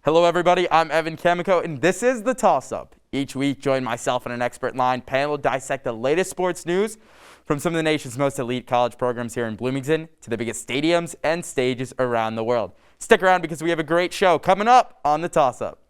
Hello everybody, I'm Evan Kamikow, and this is the Toss Up. Each week, join myself and an expert line panel to dissect the latest sports news from some of the nation's most elite college programs here in Bloomington to the biggest stadiums and stages around the world. Stick around because we have a great show coming up on the Toss Up.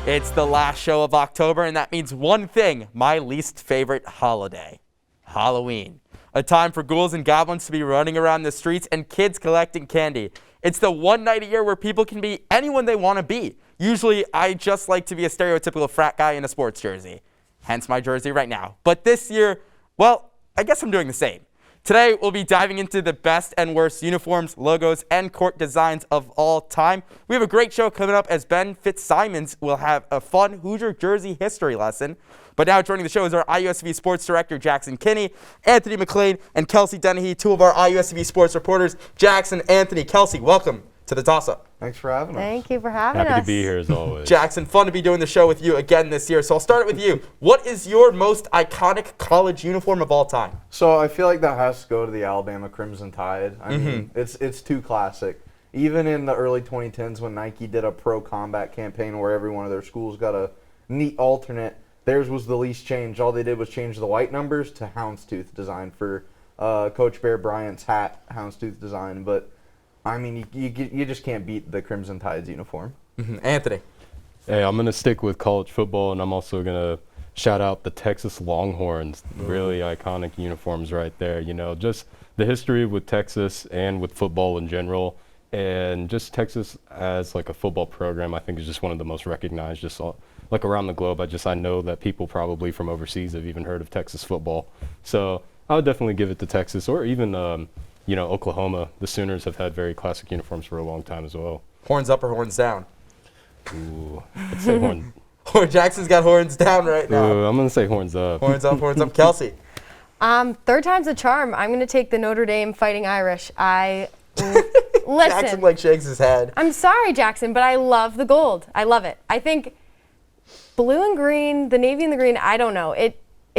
It's the last show of October, and that means one thing, my least favorite holiday, Halloween. A time for ghouls and goblins to be running around the streets and kids collecting candy. It's the one night a year where people can be anyone they want to be. Usually, I just like to be a stereotypical frat guy in a sports jersey, hence my jersey right now. But this year, well, I guess I'm doing the same. Today, we'll be diving into the best and worst uniforms, logos, and court designs of all time. We have a great show coming up as Ben Fitzsimons will have a fun Hoosier jersey history lesson. But now joining the show is our IUSTV sports director, Jackson Kinney, Anthony McClain, and Kelsey Dennehy, two of our IUSTV sports reporters. Jackson, Anthony, Kelsey, welcome to the Toss Up. Thanks for having us. Thank you for having us. Happy to be here as always. Jackson, fun to be doing the show with you again this year. So I'll start with you. What is your most iconic college uniform of all time? So I feel like that has to go to the Alabama Crimson Tide. I mean, it's too classic. Even in the early 2010s when Nike did a pro combat campaign where every one of their schools got a neat alternate, theirs was the least change. All they did was change the white numbers to houndstooth design for Coach Bear Bryant's hat, houndstooth design. But I mean, you just can't beat the Crimson Tide's uniform. Anthony. Hey, I'm going to stick with college football, and I'm also going to shout out the Texas Longhorns. Really iconic uniforms right there. You know, just the history with Texas and with football in general, and just Texas as like a football program, I think is just one of the most recognized just like around the globe. I know that people probably from overseas have even heard of Texas football. So I would definitely give it to Texas, or even you know, Oklahoma. The Sooners have had very classic uniforms for a long time as well. Horns up or horns down? Ooh, I'd say horn. Jackson's got horns down right now. Ooh, I'm going to say horns up. Horns up, horns up. Kelsey. Third time's a charm. I'm going to take the Notre Dame Fighting Irish. Listen. Jackson like shakes his head. I'm sorry, Jackson, but I love the gold. I love it. I think blue and green, the navy and the green, I don't know. It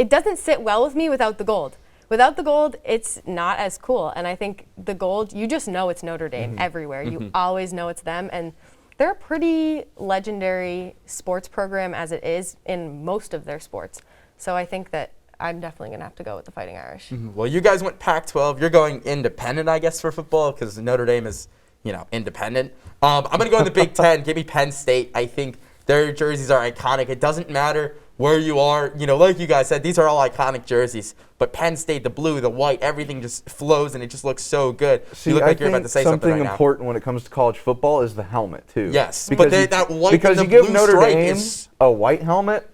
doesn't sit well with me without the gold. Without the gold, it's not as cool. And I think the gold, you just know it's Notre Dame everywhere. You always know it's them. And they're a pretty legendary sports program as it is in most of their sports. So I think that I'm definitely going to have to go with the Fighting Irish. Well, you guys went Pac-12. You're going independent, I guess, for football because Notre Dame is, you know, independent. I'm going to go in the Big Ten. Give me Penn State. I think their jerseys are iconic. It doesn't matter where you are, you know, like you guys said, these are all iconic jerseys. But Penn State, the blue, the white, everything just flows and it just looks so good. See, you look like you're about to say something right now. Something important when it comes to college football is the helmet too. Yes, because but that white because and the you give blue Notre stripe Dame is a white helmet,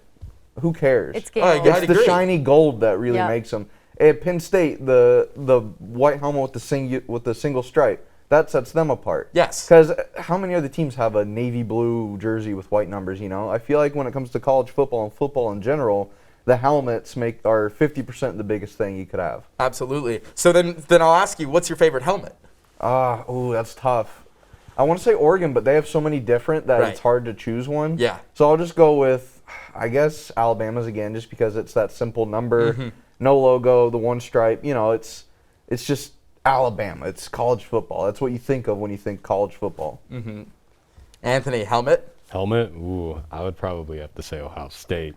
who cares? It's game Oh, on. yeah. It's the agree. shiny gold that really makes them. At Penn State, the white helmet with the single stripe, that sets them apart. Yes. Because how many other teams have a navy blue jersey with white numbers, you know? I feel like when it comes to college football and football in general, the helmets are 50% the biggest thing you could have. Absolutely. So then I'll ask you, what's your favorite helmet? That's tough. I want to say Oregon, but they have so many different that it's hard to choose one. Yeah. So I'll just go with, I guess, Alabama's again, just because it's that simple number, no logo, the one stripe. You know, it's just Alabama. It's college football. That's what you think of when you think college football. Anthony, helmet? Helmet? Ooh, I would probably have to say Ohio State.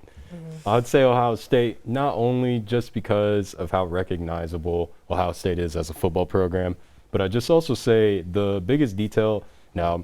I would say Ohio State, not only just because of how recognizable Ohio State is as a football program, but I just also say the biggest detail. Now,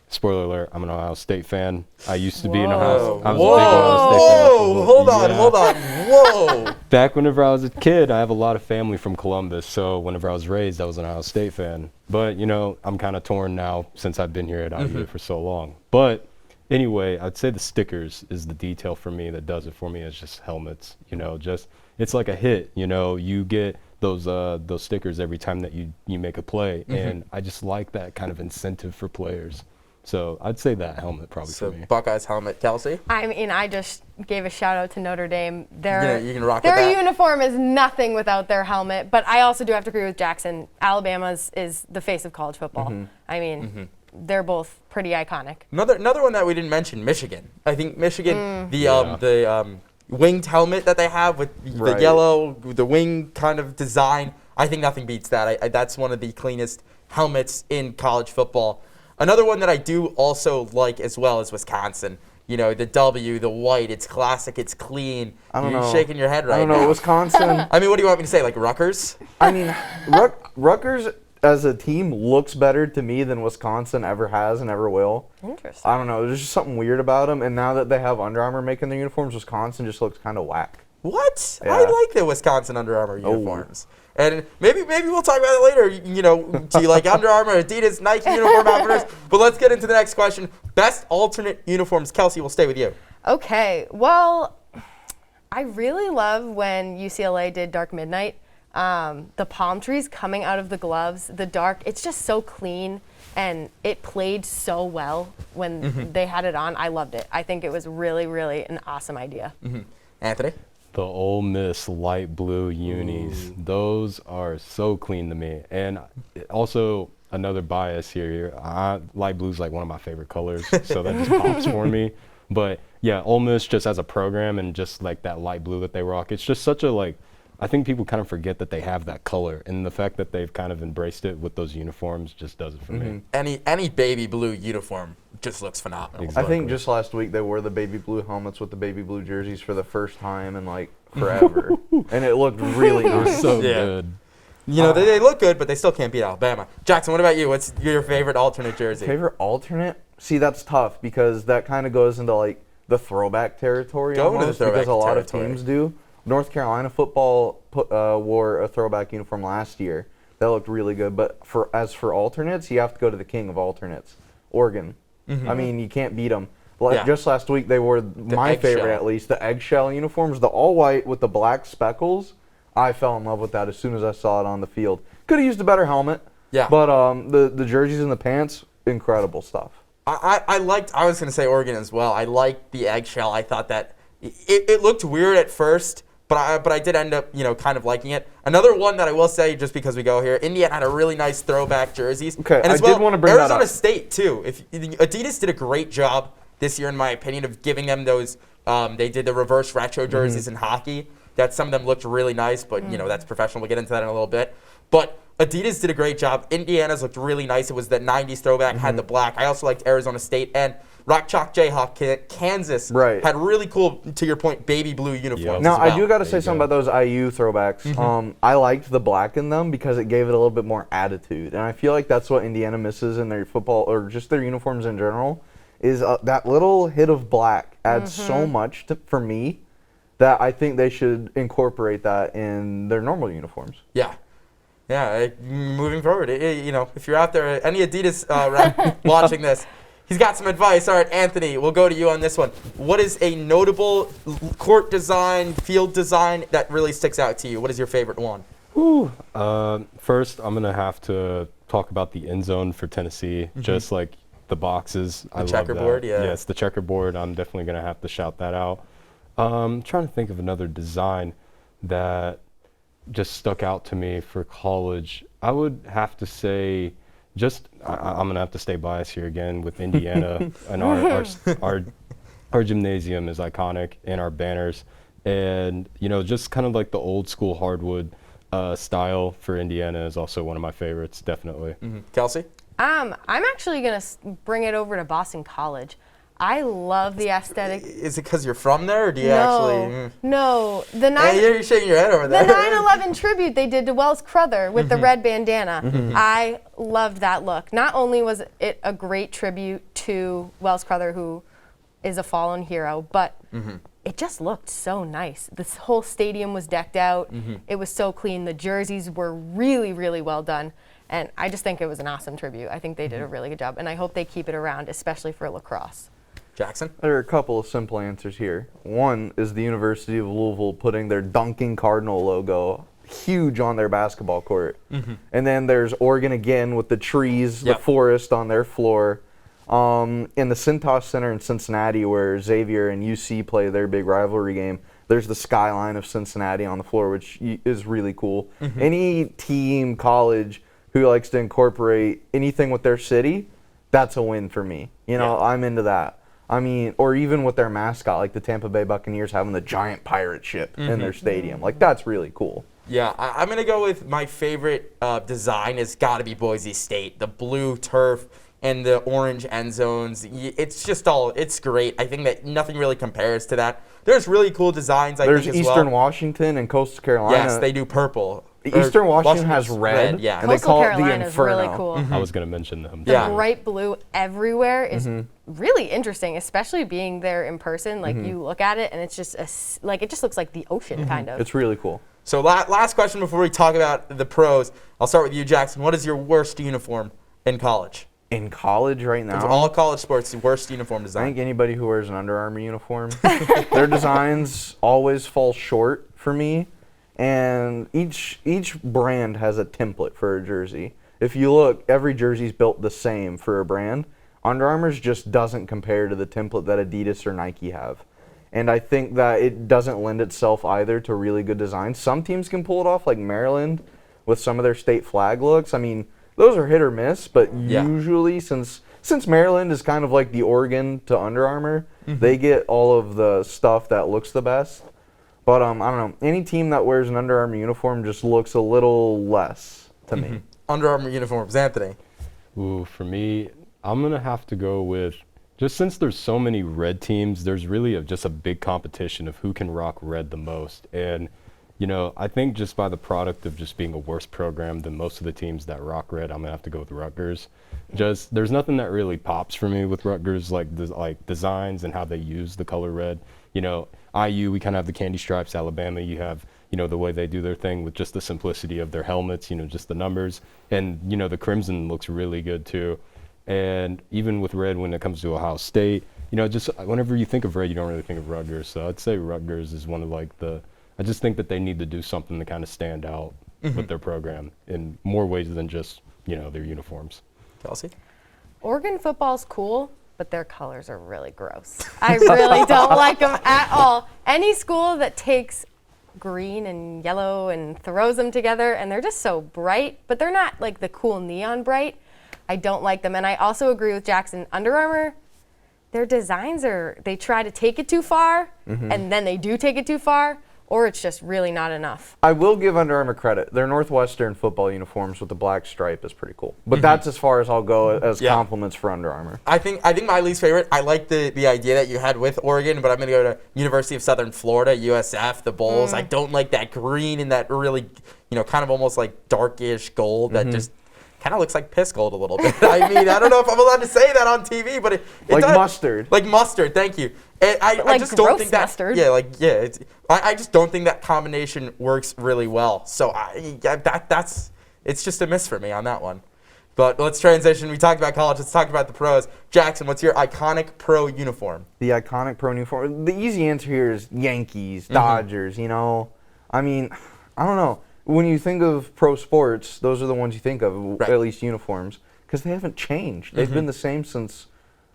spoiler alert, I'm an Ohio State fan. I used to be an Ohio State fan. Whoa, hold on. Whoa. Back whenever I was a kid, I have a lot of family from Columbus, so whenever I was raised, I was an Ohio State fan. But, you know, I'm kind of torn now since I've been here at IU for so long. But anyway, I'd say the stickers is the detail for me that does it for me. It's just helmets, you know, just it's like a hit, you know, you get those stickers every time that you make a play, and I just like that kind of incentive for players. So I'd say that helmet probably So for me. Buckeyes helmet, Kelsey. I mean, I just gave a shout out to Notre Dame. You can rock with Their that? uniform is nothing without their helmet, but I also do have to agree with Jackson. Alabama's is the face of college football. I mean, they're both pretty iconic. Another one that we didn't mention, Michigan. I think Michigan, the winged helmet that they have with the yellow, the wing kind of design. I think nothing beats that. That's one of the cleanest helmets in college football. Another one that I do also like as well is Wisconsin. You know, the W, the white, it's classic, it's clean. I don't You're know. shaking your head right I don't now. know. Wisconsin. I mean, what do you want me to say, like Rutgers? I mean, Rutgers as a team looks better to me than Wisconsin ever has and ever will. Interesting. I don't know. There's just something weird about them. And now that they have Under Armour making their uniforms, Wisconsin just looks kind of whack. What? Yeah. I like the Wisconsin Under Armour uniforms. And maybe we'll talk about it later. You know, do you like Under Armour, Adidas, Nike uniform outfitters? But let's get into the next question. Best alternate uniforms. Kelsey, we'll stay with you. Okay, well, I really love when UCLA did Dark Midnight. The palm trees coming out of the gloves, the dark, it's just so clean, and it played so well when they had it on. I loved it. I think it was really, really an awesome idea. Anthony? The Ole Miss light blue unis, those are so clean to me. And also another bias here, light blue is like one of my favorite colors, so that just pops for me. But yeah, Ole Miss just as a program and just like that light blue that they rock, it's just such a I think people kind of forget that they have that color, and the fact that they've kind of embraced it with those uniforms just does it for me. Any baby blue uniform just looks phenomenal. I Exactly. think just last week they wore the baby blue helmets with the baby blue jerseys for the first time in like forever. And it looked really nice. So Yeah. good. You know, they look good, but they still can't beat Alabama. Jackson, what about you? What's your favorite alternate jersey? Favorite alternate? See, that's tough because that kind of goes into like the throwback territory Go into the almost, throwback because a lot territory. of teams do. North Carolina football wore a throwback uniform last year. That looked really good. But as for alternates, you have to go to the king of alternates, Oregon. I mean, you can't beat them. Yeah. Just last week, they wore my eggshell. favorite at least, the eggshell uniforms, the all white with the black speckles. I fell in love with that as soon as I saw it on the field. Could have used a better helmet. Yeah. But the jerseys and the pants, incredible stuff. I was going to say Oregon as well. I liked the eggshell. I thought that it looked weird at first, but I did end up, kind of liking it. Another one that I will say, just because we go here, Indiana had a really nice throwback jerseys. Okay, and as I did wanna bring that Arizona up. State, too. Adidas did a great job this year, in my opinion, of giving them those, they did the reverse retro jerseys in hockey. That some of them looked really nice, but, that's professional. We'll get into that in a little bit. But Adidas did a great job. Indiana's looked really nice. It was the 90s throwback, had the black. I also liked Arizona State. And Rock Chalk Jayhawk, Kansas had really cool, to your point, baby blue uniforms. Now, as well. I do got to say something about those IU throwbacks. I liked the black in them because it gave it a little bit more attitude. And I feel like that's what Indiana misses in their football, or just their uniforms in general, is that little hit of black adds so much for me that I think they should incorporate that in their normal uniforms. Yeah. Yeah, moving forward, if you're out there, any Adidas rep watching this, he's got some advice. All right, Anthony, we'll go to you on this one. What is a notable court design, field design that really sticks out to you? What is your favorite one? First, I'm going to have to talk about the end zone for Tennessee, just like the boxes. I love that. checkerboard, yeah. Yes, the checkerboard. I'm definitely going to have to shout that out. I'm trying to think of another design that just stuck out to me for college. I would have to say, I'm gonna have to stay biased here again with Indiana, and our gymnasium is iconic, and our banners, and just kind of like the old school hardwood style for Indiana is also one of my favorites, definitely. Kelsey? I'm actually going to bring it over to Boston College. I love the aesthetic. Is it because you're from there, or do you actually? No. The You're shaking your head over there. The 9/11 tribute they did to Wells Crowther with the red bandana. I loved that look. Not only was it a great tribute to Wells Crowther, who is a fallen hero, but it just looked so nice. This whole stadium was decked out. It was so clean. The jerseys were really, really well done. And I just think it was an awesome tribute. I think they did a really good job. And I hope they keep it around, especially for lacrosse. Jackson? There are a couple of simple answers here. One is the University of Louisville putting their Dunking Cardinal logo huge on their basketball court. And then there's Oregon again with the trees, the forest on their floor. In the Cintas Center in Cincinnati, where Xavier and UC play their big rivalry game, there's the skyline of Cincinnati on the floor, which is really cool. Any team, college, who likes to incorporate anything with their city, that's a win for me. You know, I'm into that. I mean, or even with their mascot, like the Tampa Bay Buccaneers having the giant pirate ship in their stadium. Like, that's really cool. Yeah, I'm going to go with my favorite design has got to be Boise State. The blue turf and the orange end zones. It's just it's great. I think that nothing really compares to that. There's really cool designs, I think, as well. There's Eastern Washington and Coastal Carolina. Yes, they do purple. Eastern Washington has red, yeah. and they call it the Carolina Inferno. is really cool. I was going to mention them. The bright blue everywhere is really interesting, especially being there in person. Like, you look at it, and it's just it just looks like the ocean, kind of. It's really cool. So last question before we talk about the pros. I'll start with you, Jackson. What is your worst uniform in college? In college right now? It's all college sports, the worst uniform I design. think anybody who wears an Under Armour uniform, their designs always fall short for me. And each brand has a template for a jersey. If you look, every jersey's built the same for a brand. Under Armour's just doesn't compare to the template that Adidas or Nike have. And I think that it doesn't lend itself either to really good design. Some teams can pull it off, like Maryland, with some of their state flag looks. I mean, those are hit or miss, but usually since Maryland is kind of like the Oregon to Under Armour, they get all of the stuff that looks the best. But I don't know. Any team that wears an Under Armour uniform just looks a little less to me. Under Armour uniforms, Anthony. Ooh, for me, I'm going to have to go with, just since there's so many red teams, there's really just a big competition of who can rock red the most. And, you know, I think just by the product of just being a worse program than most of the teams that rock red, I'm going to have to go with Rutgers. Just, there's nothing that really pops for me with Rutgers, like designs and how they use the color red. You know, IU, we kind of have the candy stripes. Alabama, you have, you know, the way they do their thing with just the simplicity of their helmets, you know, just the numbers. And, you know, the crimson looks really good too. And even with red, when it comes to Ohio State, you know, just whenever you think of red, you don't really think of Rutgers. So I'd say Rutgers is one of I just think that they need to do something to kind of stand out with their program in more ways than just, you know, their uniforms. Kelsey? Oregon football's cool, but their colors are really gross. I really don't like them at all. Any school that takes green and yellow and throws them together, and they're just so bright, but they're not like the cool neon bright, I don't like them. And I also agree with Jackson. Under Armour, their designs they try to take it too far, and then they do take it too far, or it's just really not enough. I will give Under Armour credit. Their Northwestern football uniforms with the black stripe is pretty cool. But that's as far as I'll go as compliments for Under Armour. I think my least favorite, I like the idea that you had with Oregon, but I'm going to go to University of Southern Florida, USF, the Bulls. I don't like that green and that really, you know, kind of almost like darkish gold that just kind of looks like piss gold a little bit. I mean, I don't know if I'm allowed to say that on TV, but it like does. Mustard. Like mustard, thank you. I just don't think that. Mustard. Yeah, like I just don't think that combination works really well. So it's just a miss for me on that one. But let's transition. We talked about college. Let's talk about the pros. Jackson, what's your iconic pro uniform? The iconic pro uniform. The easy answer here is Yankees, Dodgers. You know, I mean, I don't know. When you think of pro sports, those are the ones you think of, at least uniforms, because they haven't changed. They've been the same since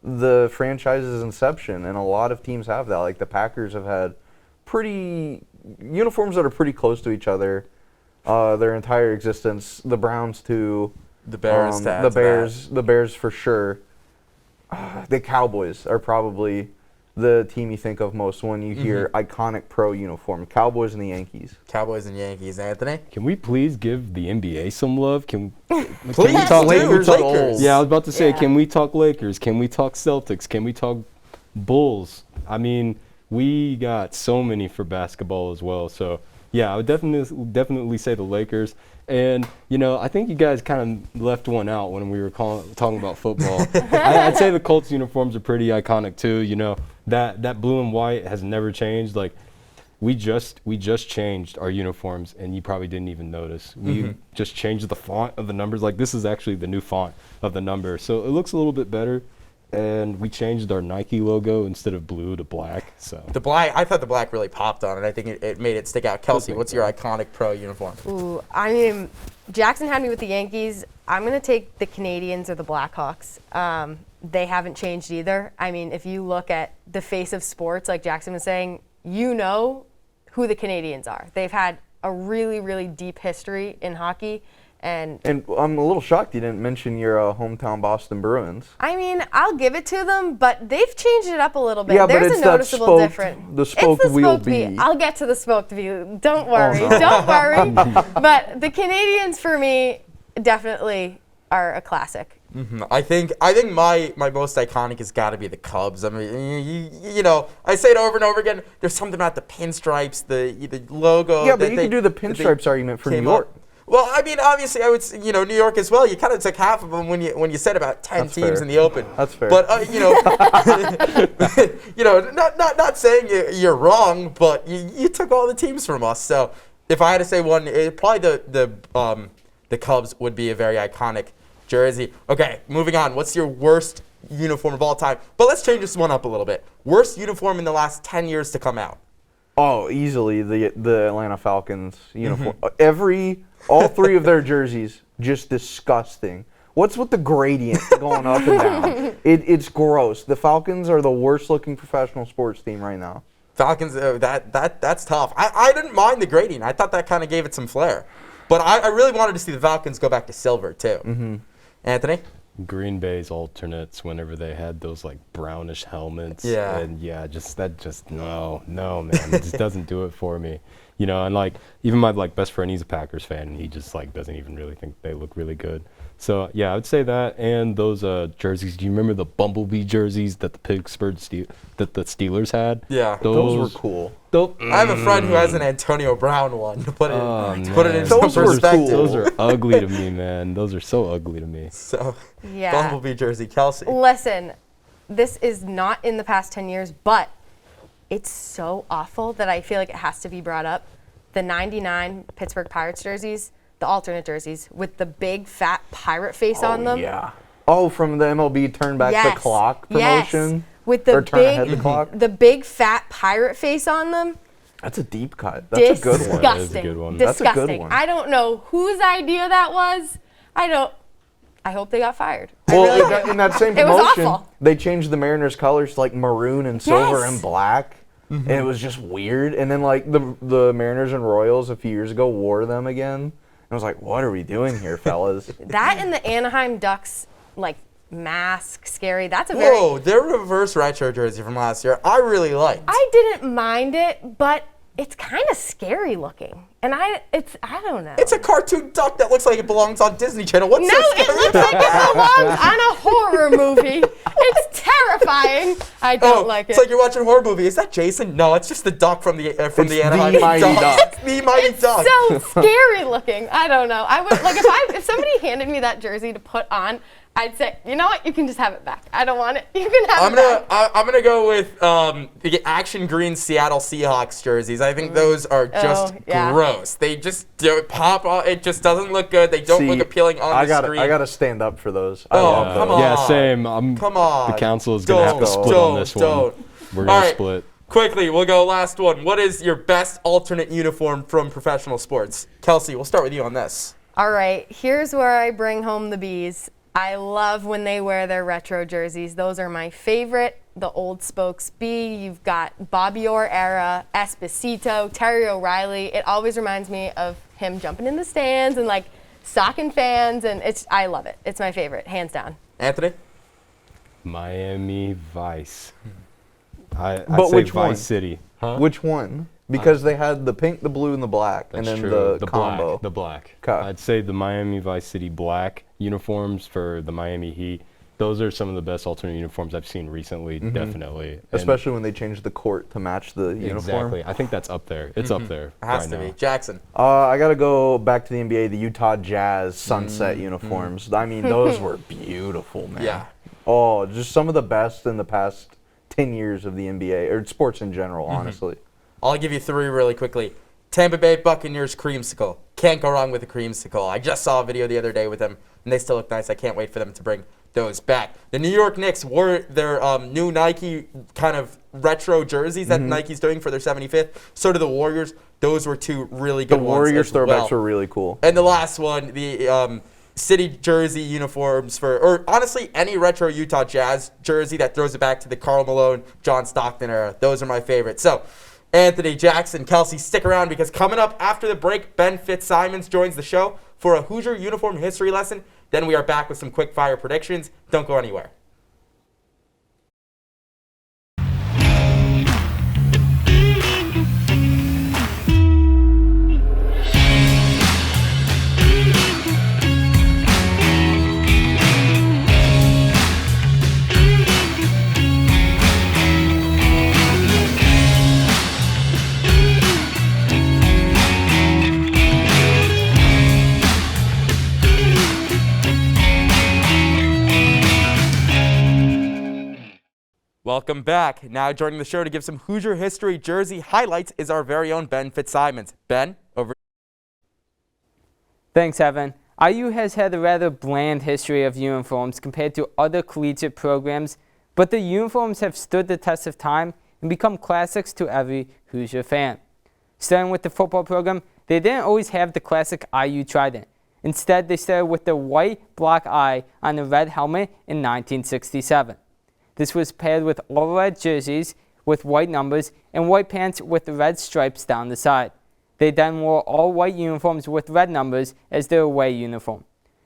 the franchise's inception, and a lot of teams have that. Like the Packers have had uniforms that are pretty close to each other their entire existence. The Browns too. The Bears. The Bears for sure. The Cowboys are probably the team you think of most when you hear iconic pro uniform. Cowboys and the Yankees. Cowboys and Yankees. Anthony? Can we please give the NBA some love? Please talk Lakers. Yeah, I was about to say, can we talk Lakers? Can we talk Celtics? Can we talk Bulls? I mean, we got so many for basketball as well. So, yeah, I would definitely say the Lakers. And, you know, I think you guys kind of left one out when we were talking about football. I'd say the Colts uniforms are pretty iconic too. You know, that blue and white has never changed. Like, we just changed our uniforms, and you probably didn't even notice. We just changed the font of the numbers. Like, this is actually the new font of the number. So it looks a little bit better. and we changed our Nike logo instead of blue to black. So The black, I thought the black really popped on it. I think it made it stick out. Kelsey, what's your iconic pro uniform? Ooh, I mean, Jackson had me with the Yankees. I'm going to take the Canadians or the Blackhawks. They haven't changed either. I mean, if you look at the face of sports, like Jackson was saying, you know who the Canadians are. They've had a really, really deep history in hockey. And I'm a little shocked you didn't mention your hometown Boston Bruins. I mean, I'll give it to them, but they've changed it up a little bit. Yeah, but There's it's a that noticeable spoked- difference. the spoked It's the wheel spoked wheel. bee. I'll get to the spoked wheel. Don't worry. no. Don't worry. But the Canadians, for me, definitely are a classic. I think my most iconic has got to be the Cubs. I mean, you know, I say it over and over again. There's something about the pinstripes, the logo. Yeah, but that you they- can do the that they pinstripes argument for New came York. up. Well, I mean, obviously, I would, you know, New York as well. You kind of took half of them when you said about 10 That's teams fair. in the Open. That's fair. But you know, you know, not saying you're wrong, but you took all the teams from us. So if I had to say one, probably the Cubs would be a very iconic jersey. Okay, moving on. What's your worst uniform of all time? But let's change this one up a little bit. Worst uniform in the last 10 years to come out. Oh, easily the Atlanta Falcons uniform. All three of their jerseys, just disgusting. What's with the gradient going up and down? It's gross. The Falcons are the worst looking professional sports team right now. Falcons, that's tough. I didn't mind the grading. I thought that kind of gave it some flair. But I really wanted to see the Falcons go back to silver, too. Anthony? Green Bay's alternates, whenever they had those like brownish helmets. Yeah. And yeah, no, man. It just doesn't do it for me. You know, and like even my like best friend, he's a Packers fan, and he just like doesn't even really think they look really good. So yeah, I would say that, and those jerseys. Do you remember the Bumblebee jerseys that the Steelers had? Yeah. Those were cool. I have a friend who has an Antonio Brown one. To put it in some Those were perspective. cool. Those are ugly to me, man. Those are so ugly to me. So, Yeah. Bumblebee jersey, Kelsey. Listen, this is not in the past 10 years, but it's so awful that I feel like it has to be brought up. The 99 Pittsburgh Pirates jerseys, the alternate jerseys, with the big fat pirate face on them. Yeah. Oh, from the MLB Turn Back the Clock promotion? Yes. With the Or Turn Ahead the Clock? the big fat pirate face on them. That's a deep cut. That's a good one. That is a good one. That's a good Disgusting. one. I don't know whose idea that was. I hope they got fired. I Well, really do. in that same It was promotion, awful. they changed the Mariners' colors to like maroon and silver Yes. and black. And it was just weird. And then like the Mariners and Royals a few years ago wore them again. I was like, what are we doing here, fellas? That and the Anaheim Ducks like mask scary. That's a very. Whoa, their reverse retro jersey from last year, I really liked. I didn't mind it, but it's kind of scary looking, and I don't know. It's a cartoon duck that looks like it belongs on Disney Channel. What's No, so it scary looks about like it belongs on a horror movie. It's terrifying. I don't like it. It's like you're watching a horror movie. Is that Jason? No, it's just the duck from the It's Anaheim the Mighty Duck. It's the Mighty It's Duck. so scary looking. I don't know. I would like if somebody handed me that jersey to put on, I'd say, you know what, you can just have it back. I don't want it. You can have it back. I'm gonna go with the action green Seattle Seahawks jerseys. I think those are just yeah. gross. They just don't pop off. It just doesn't look good. They don't look appealing on the screen. I gotta stand up for those. I Oh, love come those. on. Yeah, same. Come on. The council is gonna have to split on this one. We're gonna All right, split. Quickly, we'll go last one. What is your best alternate uniform from professional sports? Kelsey, we'll start with you on this. All right, here's where I bring home the bees. I love when they wear their retro jerseys. Those are my favorite. The old Spokes B. You've got Bobby Orr era, Esposito, Terry O'Reilly. It always reminds me of him jumping in the stands and like socking fans, and I love it. It's my favorite, hands down. Anthony? Miami Vice. I But say which Vice one? City. Huh? Which one? Because they had the pink, the blue, and the black, and That's then true. the combo. The black. 'Kay. I'd say the Miami Vice City black uniforms for the Miami Heat. Those are some of the best alternate uniforms I've seen recently, definitely. And Especially when they changed the court to match the uniform. exactly. I think that's up there. It's up there It has right to now. be. Jackson? I gotta go back to the NBA. The Utah Jazz sunset uniforms. I mean, those were beautiful, man. Yeah. Oh, just some of the best in the past 10 years of the NBA or sports in general. Honestly. I'll give you three really quickly. Tampa Bay Buccaneers creamsicle. Can't go wrong with a creamsicle. I just saw a video the other day with them, and they still look nice. I can't wait for them to bring those back. The New York Knicks wore their new Nike kind of retro jerseys that Nike's doing for their 75th. So do the Warriors. Those were two really good The ones. Warriors as well. throwbacks were really cool. And the last one, the city jersey uniforms or honestly, any retro Utah Jazz jersey that throws it back to the Karl Malone, John Stockton era. Those are my favorites. So, Anthony, Jackson, Kelsey, stick around because coming up after the break, Ben Fitzsimons joins the show for a Hoosier uniform history lesson. Then we are back with some quick fire predictions. Don't go anywhere. Welcome back. Now joining the show to give some Hoosier history jersey highlights is our very own Ben Fitzsimons. Ben, over. Thanks, Evan. IU has had a rather bland history of uniforms compared to other collegiate programs, but the uniforms have stood the test of time and become classics to every Hoosier fan. Starting with the football program, they didn't always have the classic IU trident. Instead, they started with the white block I on the red helmet in 1967. This was paired with all red jerseys with white numbers and white pants with red stripes down the side. They then wore all white uniforms with red numbers as their away uniform.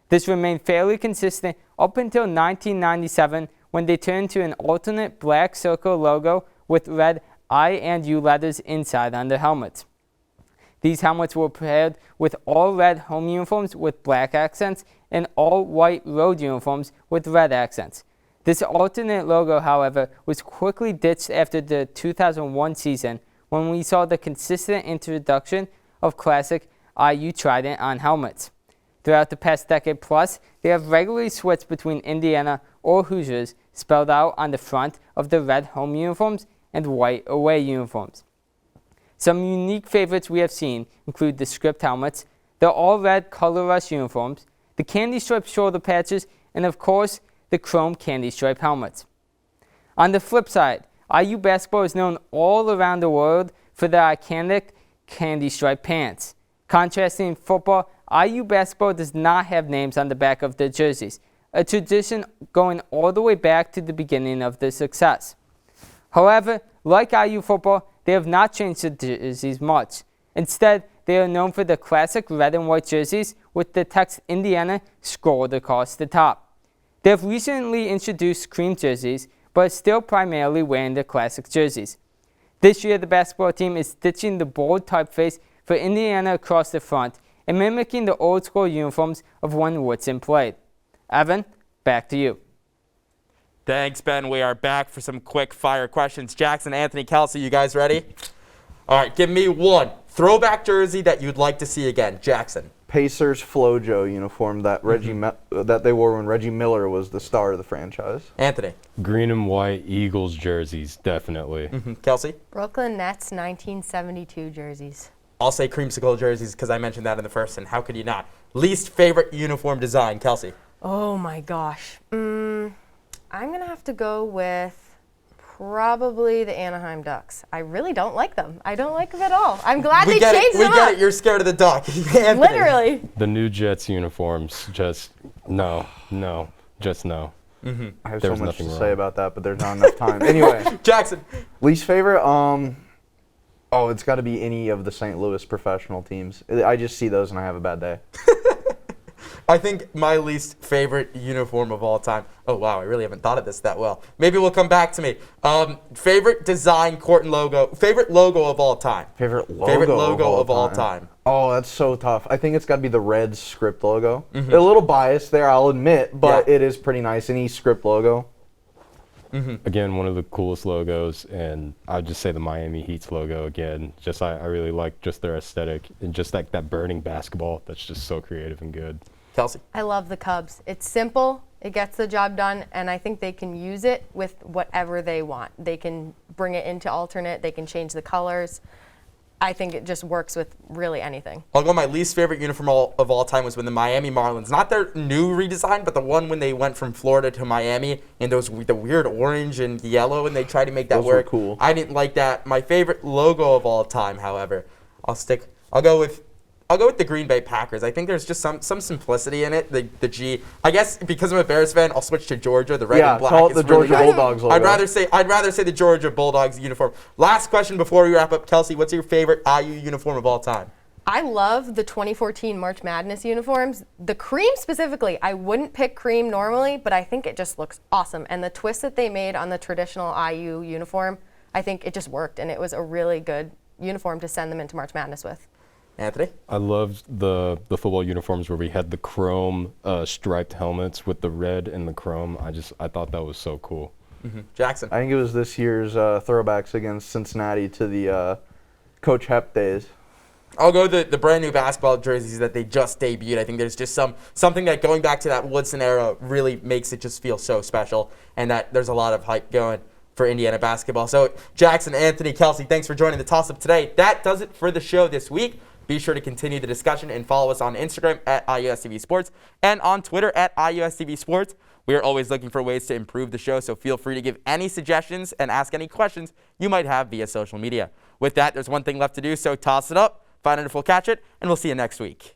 This remained fairly consistent up until 1997 when they turned to an alternate black circle logo with red I and U letters inside on their helmets. These helmets were paired with all red home uniforms with black accents and all white road uniforms with red accents. This alternate logo, however, was quickly ditched after the 2001 season when we saw the consistent introduction of classic IU trident on helmets. Throughout the past decade plus, they have regularly switched between Indiana or Hoosiers spelled out on the front of the red home uniforms and white away uniforms. Some unique favorites we have seen include the script helmets, the all-red color rush uniforms, the candy stripe shoulder patches, and of course, the chrome candy stripe helmets. On the flip side, IU basketball is known all around the world for their iconic candy stripe pants. Contrasting football, IU basketball does not have names on the back of their jerseys, a tradition going all the way back to the beginning of their success. However, like IU football, they have not changed the jerseys much. Instead, they are known for the classic red and white jerseys with the text Indiana scrolled across the top. They have recently introduced cream jerseys, but are still primarily wearing their classic jerseys. This year, the basketball team is ditching the bold typeface for Indiana across the front and mimicking the old school uniforms of when Woodson played. Evan, back to you. Thanks, Ben. We are back for some quick fire questions. Jackson, Anthony, Kelsey, you guys ready? All right, give me one throwback jersey that you'd like to see again. Jackson. Pacers FloJo uniform that that they wore when Reggie Miller was the star of the franchise. Anthony. Green and white Eagles jerseys, definitely. Kelsey. Brooklyn Nets 1972 jerseys. I'll say creamsicle jerseys because I mentioned that in the first, and how could you not? Least favorite uniform design, Kelsey. Oh my gosh. I'm going to have to go with probably the Anaheim Ducks. I really don't like them. I don't like them at all. I'm glad they changed them up. We get it. You're scared of the duck. Anthony. Literally. The new Jets uniforms, just no. I have There's so much to nothing say wrong. about that, but there's not enough time. Anyway, Jackson. least favorite? It's got to be any of the St. Louis professional teams. I just see those and I have a bad day. I think my least favorite uniform of all time. Oh, wow, I really haven't thought of this that well. Maybe we'll come back to me. Favorite design, court and logo. Favorite logo of all time. Favorite logo of all time. Oh, that's so tough. I think it's got to be the Reds script logo. A little biased there, I'll admit, but it is pretty nice. Any script logo. Again, one of the coolest logos, and I'd just say the Miami Heat's logo again. Just I really like just their aesthetic and just like that burning basketball. That's just so creative and good. Kelsey. I love the Cubs. It's simple, it gets the job done, and I think they can use it with whatever they want. They can bring it into alternate, they can change the colors. I think it just works with really anything. I'll go. My least favorite uniform of all time was when the Miami Marlins, not their new redesign, but the one when they went from Florida to Miami, and the weird orange and yellow, and they tried to make that Those were work. cool. I didn't like that. My favorite logo of all time, however, I'll go with the Green Bay Packers. I think there's just some simplicity in it. The G. I guess because I'm a Bears fan, I'll switch to Georgia. The red and black call it is the really Georgia nice. Bulldogs logo. I'd rather say the Georgia Bulldogs uniform. Last question before we wrap up, Kelsey. What's your favorite IU uniform of all time? I love the 2014 March Madness uniforms. The cream specifically, I wouldn't pick cream normally, but I think it just looks awesome. And the twist that they made on the traditional IU uniform, I think it just worked, and it was a really good uniform to send them into March Madness with. Anthony? I loved the football uniforms where we had the chrome striped helmets with the red and the chrome. I thought that was so cool. Jackson? I think it was this year's throwbacks against Cincinnati to the Coach Hep days. I'll go the brand new basketball jerseys that they just debuted. I think there's just something that going back to that Woodson era really makes it just feel so special, and that there's a lot of hype going for Indiana basketball. So Jackson, Anthony, Kelsey, thanks for joining the Toss Up today. That does it for the show this week. Be sure to continue the discussion and follow us on Instagram at IUSTV Sports and on Twitter at IUSTV Sports. We are always looking for ways to improve the show, so feel free to give any suggestions and ask any questions you might have via social media. With that, there's one thing left to do, so toss it up, find it if we'll catch it, and we'll see you next week.